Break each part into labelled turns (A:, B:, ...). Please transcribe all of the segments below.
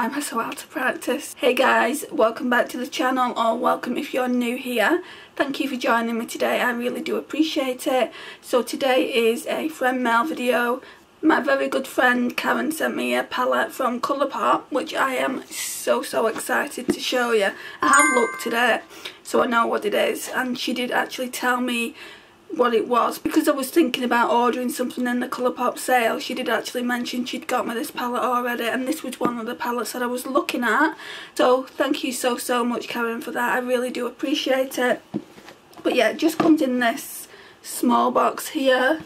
A: Why am I so out of practice? Hey guys, welcome back to the channel, or welcome if you're new here. Thank you for joining me today, I really do appreciate it. So today is a friend mail video. My very good friend Karen sent me a palette from Colourpop, which I am so excited to show you. I have looked at it, so I know what it is, and she did actually tell me what it was, because I was thinking about ordering something in the Colourpop sale. She did actually mention she'd got me this palette already, and this was one of the palettes that I was looking at. So thank you so much, Karen, for that. I really do appreciate it. But yeah, it just comes in this small box here.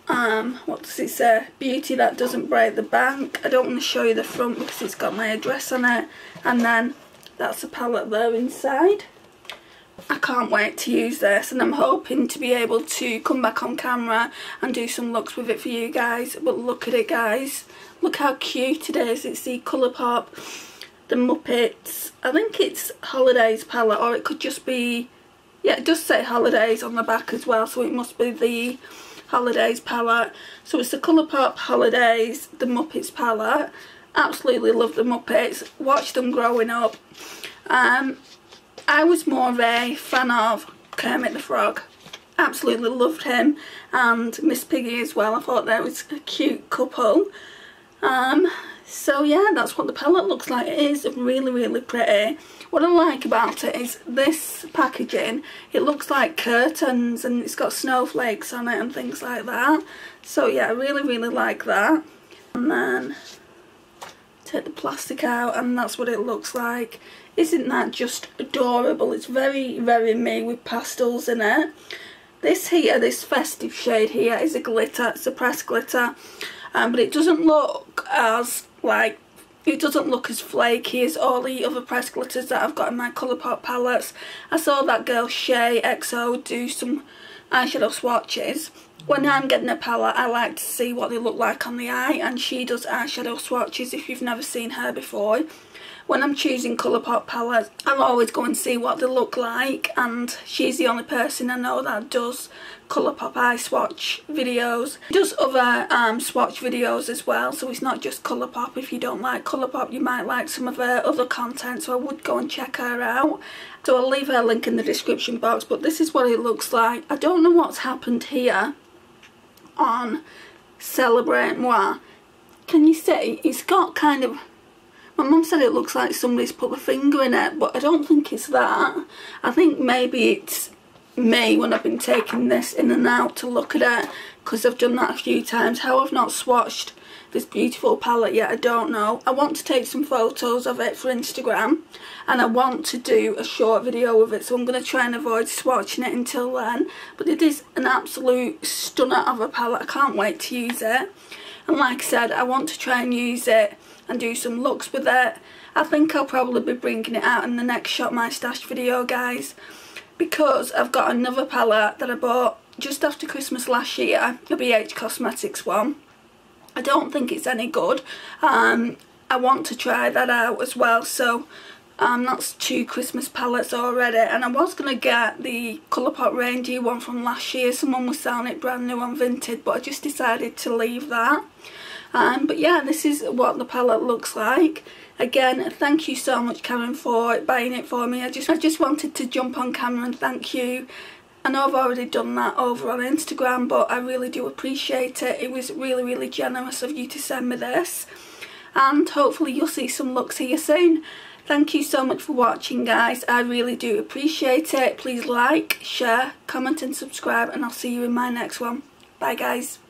A: What does it say? Beauty that doesn't break the bank. I don't want to show you the front because it's got my address on it, and then that's a palette there inside. I can't wait to use this, and I'm hoping to be able to come back on camera and do some looks with it for you guys. But look at it, guys, look how cute it is. It's the Colourpop, the Muppets, I think it's Holidays palette, or it could just be, yeah, it does say Holidays on the back as well, so it must be the Holidays palette. So it's the Colourpop Holidays, the Muppets palette. Absolutely love the Muppets, watched them growing up. I was more of a fan of Kermit the Frog. Absolutely loved him, and Miss Piggy as well. I thought they was a cute couple. So yeah, that's what the palette looks like. It is really pretty. What I like about it is this packaging. It looks like curtains, and it's got snowflakes on it and things like that. So yeah, I really like that. And then take the plastic out, and that's what it looks like. Isn't that just adorable? It's very me, with pastels in it. This here, this festive shade here, is a glitter. It's a pressed glitter, but it doesn't look as it doesn't look as flaky as all the other pressed glitters that I've got in my Colourpop palettes. I saw that girl ShaeXO do some eyeshadow swatches. When I'm getting a palette, I like to see what they look like on the eye, and she does eyeshadow swatches if you've never seen her before. When I'm choosing Colourpop palettes, I'll always go and see what they look like, and she's the only person I know that does Colourpop eye swatch videos. She does other swatch videos as well, so it's not just Colourpop. If you don't like Colourpop, you might like some of her other content, so I would go and check her out. So I'll leave her link in the description box, but this is what it looks like. I don't know what's happened here on Celebrate Moi. Can you see? It's got kind of, my mum said it looks like somebody's put a finger in it, but I don't think it's that. I think maybe it's me when I've been taking this in and out to look at it, because I've done that a few times. How I've not swatched this beautiful palette yet, I don't know. I want to take some photos of it for Instagram, and I want to do a short video of it, so I'm going to try and avoid swatching it until then. But it is an absolute stunner of a palette. I can't wait to use it, and like I said, I want to try and use it and do some looks with it. I think I'll probably be bringing it out in the next Shop My Stash video, guys, because I've got another palette that I bought just after Christmas last year, a BH Cosmetics one. I don't think it's any good. I want to try that out as well, so that's 2 Christmas palettes already. And I was going to get the Colourpop Reindeer one from last year. Someone was selling it brand new on Vinted, but I just decided to leave that. But yeah, this is what the palette looks like. Again, thank you so much, Karen, for buying it for me. I just wanted to jump on camera and thank you. I know I've already done that over on Instagram, but I really do appreciate it. It was really generous of you to send me this, and hopefully you'll see some looks here soon. Thank you so much for watching, guys. I really do appreciate it. Please like, share, comment and subscribe, and I'll see you in my next one. Bye, guys.